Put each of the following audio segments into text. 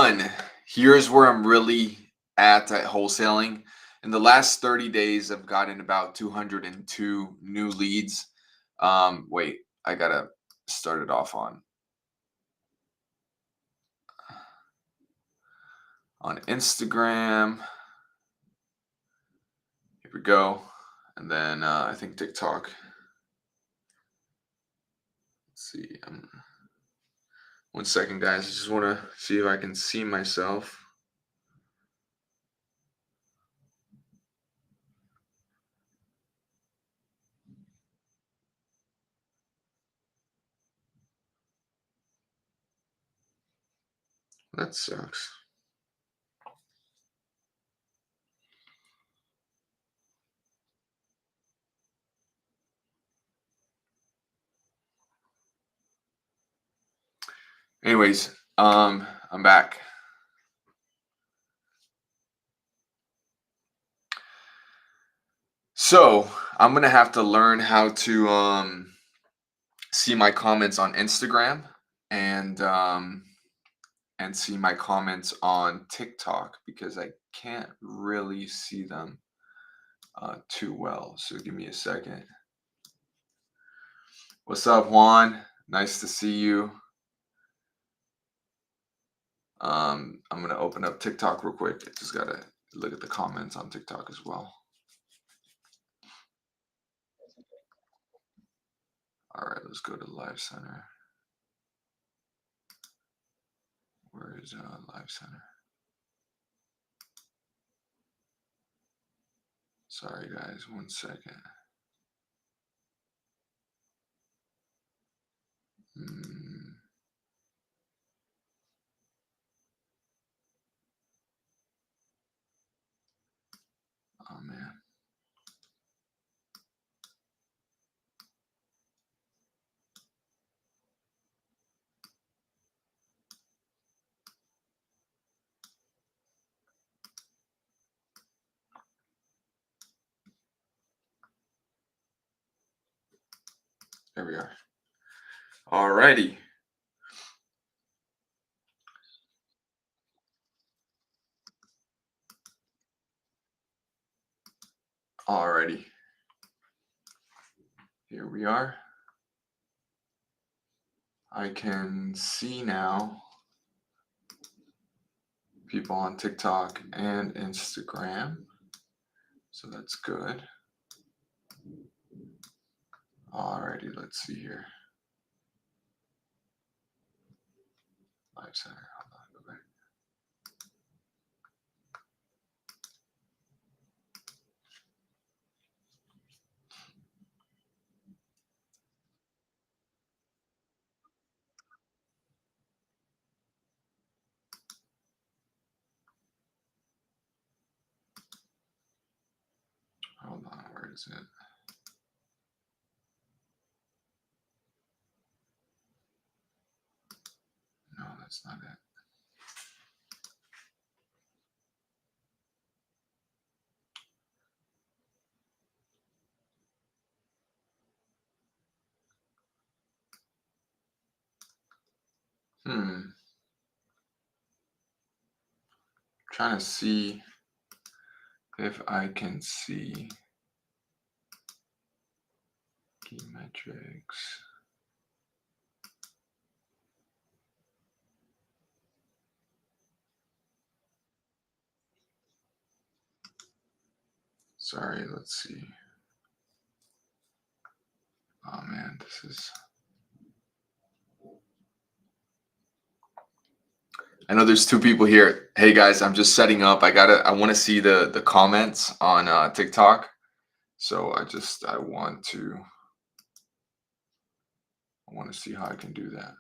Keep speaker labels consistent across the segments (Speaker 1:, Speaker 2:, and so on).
Speaker 1: everyone. Here's where I'm really at wholesaling. In the last 30 days, I've gotten about 202 new leads. Wait, I gotta start it off on Instagram. Here we go. And then I think TikTok. Let's see. 1 second, guys. I just want to see if I can see myself. That sucks. Anyways, I'm back. So I'm gonna have to learn how to see my comments on Instagram and see my comments on TikTok because I can't really see them too well. So give me a second. What's up, Juan? Nice to see you. I'm gonna open up TikTok real quick. I just gotta look at the comments on TikTok as well. All right, let's go to Live Center. Where is Live Center? Sorry, guys. 1 second. Oh man. There we are. Alrighty. Alrighty. Here we are. I can see now people on TikTok and Instagram. So that's good. Alrighty, let's see here. Live Center. Hold on, go back. Hold on, where is it? No, that's not it. Trying to see if I can see key metrics. Sorry, let's see. Oh man, this is. I know there's two people here. Hey guys, I'm just setting up. I want to see the comments on TikTok. So I want to see how I can do that.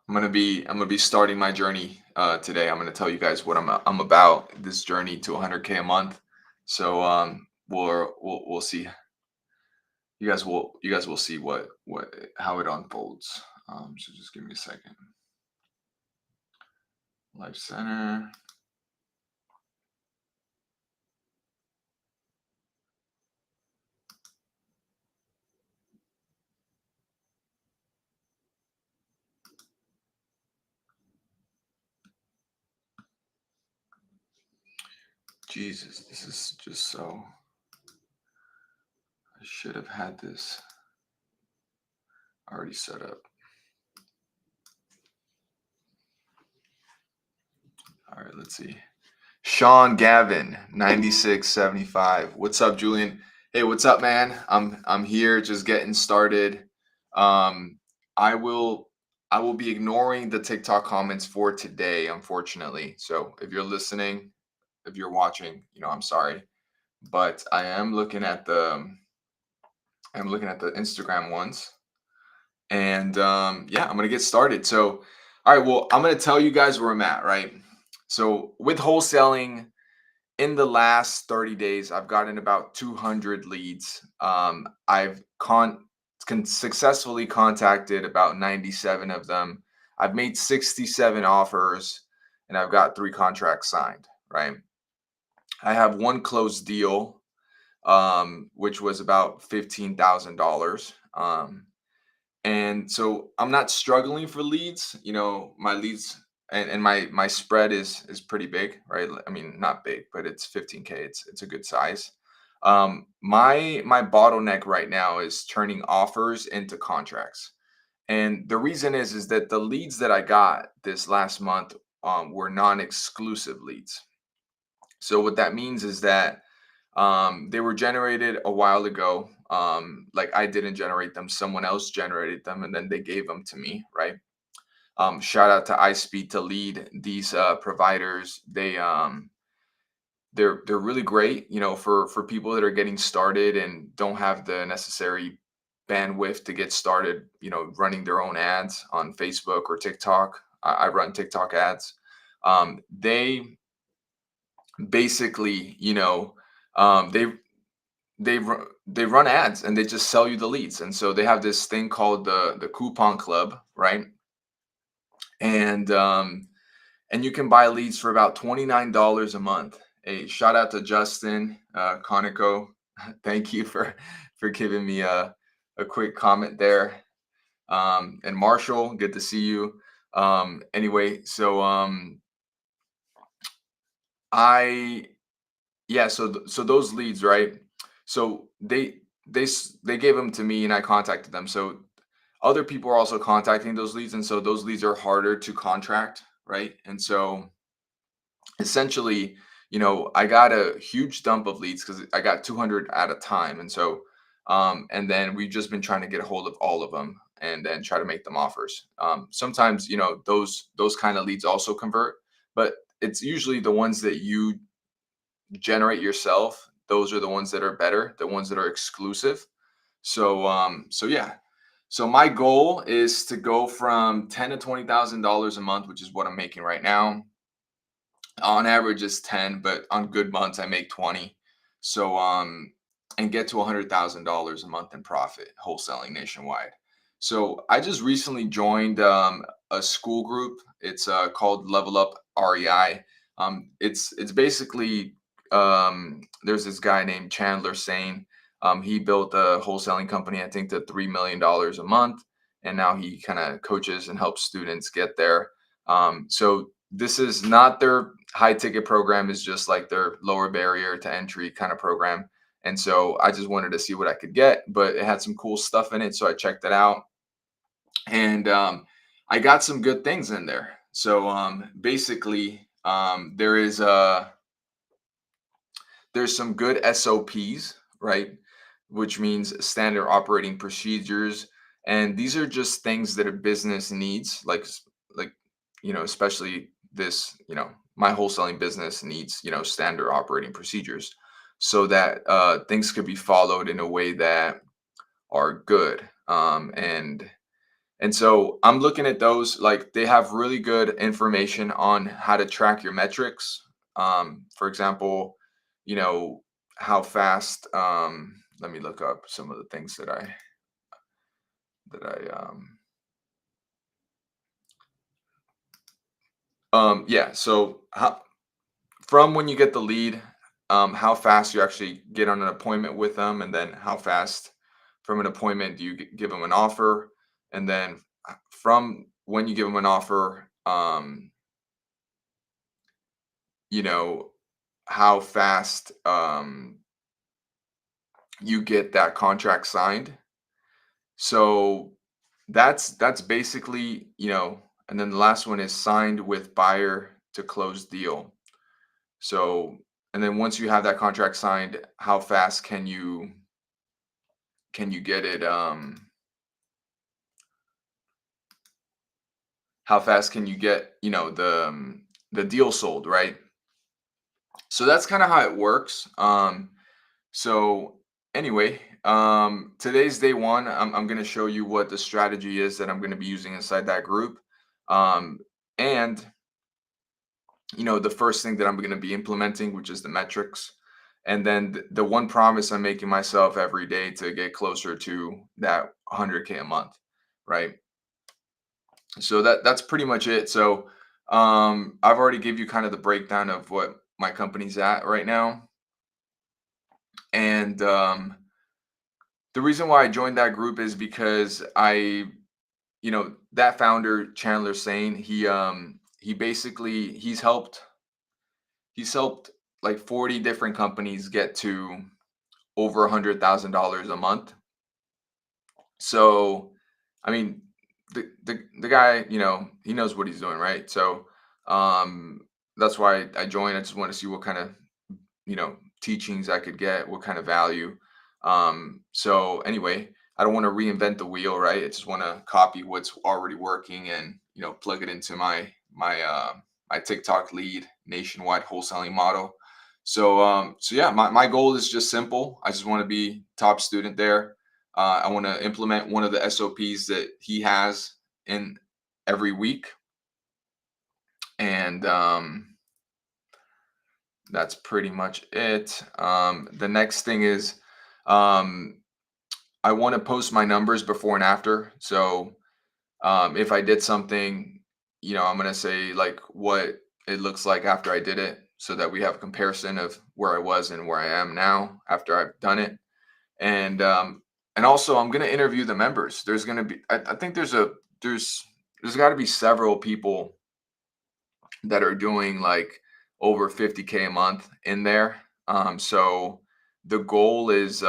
Speaker 1: I'm gonna be starting my journey today. I'm gonna tell you guys what I'm about, this journey to 100K a month. So we'll see. You guys will see how it unfolds. So just give me a second. Live Center. Jesus, this is just so. I should have had this already set up. All right, let's see. Sean Gavin, 9675. What's up, Julian? Hey, what's up, man? I'm here just getting started. Um, I will I will be ignoring the TikTok comments for today, unfortunately. So if you're listening, if you're watching, I'm sorry. But I'm looking at the Instagram ones. And yeah, I'm gonna get started. So, all right, well, I'm gonna tell you guys where I'm at, right? So with wholesaling, in the last 30 days, I've gotten about 200 leads. I've successfully contacted about 97 of them. I've made 67 offers, and I've got 3 contracts signed. Right. I have one closed deal, which was about $15,000. And so I'm not struggling for leads. My leads and my spread is pretty big, right? I mean, not big, but it's 15K. It's a good size. My bottleneck right now is turning offers into contracts. And the reason is that the leads that I got this last month were non-exclusive leads. So what that means is that they were generated a while ago. Like I didn't generate them, someone else generated them, and then they gave them to me, right? Shout out to iSpeed to lead these providers. They're really great, for people that are getting started and don't have the necessary bandwidth to get started, running their own ads on Facebook or TikTok. I run TikTok ads. They basically, they run ads and they just sell you the leads. And so they have this thing called the coupon club, right? And you can buy leads for about $29 a month. A shout out to Justin Conoco. Thank you for giving me a quick comment there. And Marshall, good to see you. Anyway, so I yeah, so those leads, right? So they gave them to me and I contacted them. So other people are also contacting those leads, and so those leads are harder to contract, right? And so essentially, I got a huge dump of leads because I got 200 at a time, and so and then we've just been trying to get a hold of all of them and then try to make them offers. Sometimes, those kind of leads also convert, but it's usually the ones that you generate yourself. Those are the ones that are better, the ones that are exclusive. So yeah. So my goal is to go from ten to $20,000 a month, which is what I'm making right now. On average, it's 10, but on good months, I make 20. So and get to $100,000 a month in profit wholesaling nationwide. So I just recently joined a school group. It's called Level Up REI. It's basically there's this guy named Chandler Sane. He built a wholesaling company, I think, to $3 million a month, and now he kind of coaches and helps students get there. So this is not their high ticket program; is just like their lower barrier to entry kind of program. And so I just wanted to see what I could get, but it had some cool stuff in it, so I checked it out, and I got some good things in there. So basically, there's some good SOPs, right? Which means standard operating procedures. And these are just things that a business needs, like, especially this, my wholesaling business needs, standard operating procedures so that things could be followed in a way that are good. And so I'm looking at those, like they have really good information on how to track your metrics. For example, you know, how fast, let me look up some of the things that yeah. So from when you get the lead, how fast you actually get on an appointment with them, and then how fast from an appointment do you give them an offer, and then from when you give them an offer, you know how fast you get that contract signed. So that's basically, and then the last one is signed with buyer to close deal. So, and then once you have that contract signed, how fast can you get it how fast can you get, the deal sold, right? So that's kind of how it works. So anyway, today's day one. I'm going to show you what the strategy is that I'm going to be using inside that group. Um, and the first thing that I'm going to be implementing, which is the metrics. And then the one promise I'm making myself every day to get closer to that 100K a month, right? So that's pretty much it. So I've already give you kind of the breakdown of what my company's at right now. And the reason why I joined that group is because that founder Chandler Sane, he basically he's helped like 40 different companies get to over $100,000 a month. So, I mean, the guy, he knows what he's doing, right? So, um, that's why I joined. I just want to see what kind of teachings I could get, what kind of value. So anyway, I don't want to reinvent the wheel, right? I just want to copy what's already working and plug it into my TikTok lead nationwide wholesaling model. So yeah, my goal is just simple. I just want to be top student there. I want to implement one of the SOPs that he has in every week, and that's pretty much it. The next thing is, um, I want to post my numbers before and after. So if I did something, I'm gonna say like what it looks like after I did it, so that we have a comparison of where I was and where I am now after I've done it. And also I'm gonna interview the members. There's gonna be, I think there's got to be several people that are doing like over 50K a month in there. So the goal is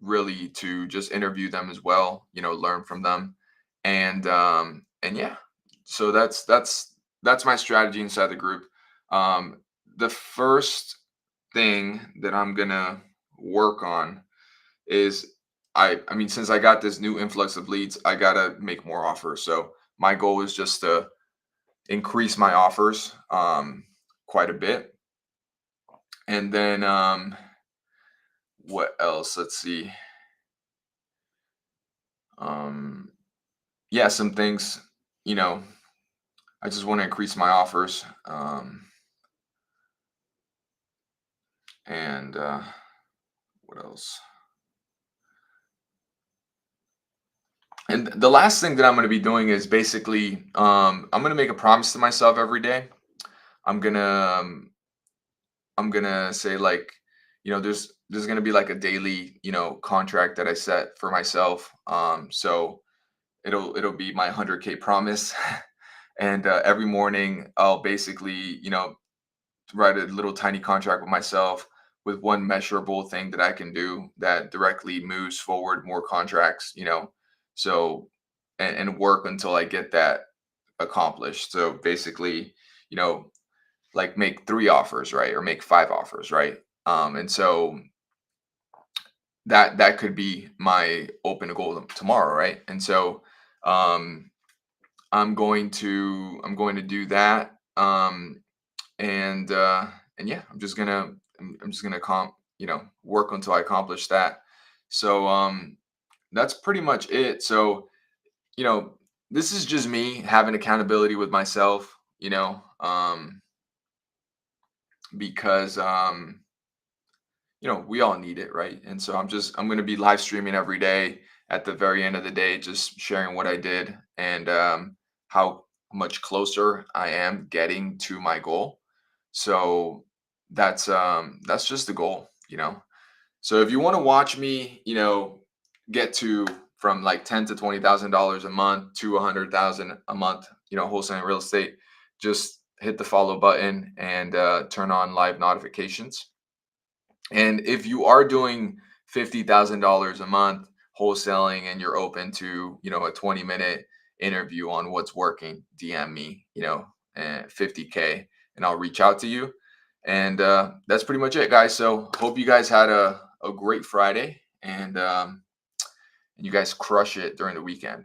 Speaker 1: really to just interview them as well, learn from them. And yeah, so that's my strategy inside the group. The first thing that I'm gonna work on is, I mean, since I got this new influx of leads, I gotta make more offers. So my goal is just to increase my offers quite a bit. And then what else? Let's see. Um, yeah, some things, you know, I just want to increase my offers. And what else? And the last thing that I'm going to be doing is basically, I'm going to make a promise to myself every day. I'm gonna um, I'm gonna say like, there's gonna be like a daily, contract that I set for myself. So it'll be my 100K promise, and every morning I'll basically, write a little tiny contract with myself with one measurable thing that I can do that directly moves forward more contracts. So and work until I get that accomplished. So basically, you know, like make 3 offers, right? Or make 5 offers, right? And so that could be my open goal tomorrow, right? And so um I'm going to do that. And yeah, I'm just gonna work until I accomplish that. So that's pretty much it. So, you know, this is just me having accountability with myself, because we all need it, right? And so I'm going to be live streaming every day at the very end of the day, just sharing what I did and how much closer I am getting to my goal. So that's just the goal. So if you want to watch me, get to from like ten to $20,000 a month to 100,000 a month, wholesaling real estate, just hit the follow button and turn on live notifications. And if you are doing $50,000 a month wholesaling and you're open to, a 20-minute interview on what's working, DM me, 50K, and I'll reach out to you. And that's pretty much it, guys. So hope you guys had a great Friday, and you guys crush it during the weekend.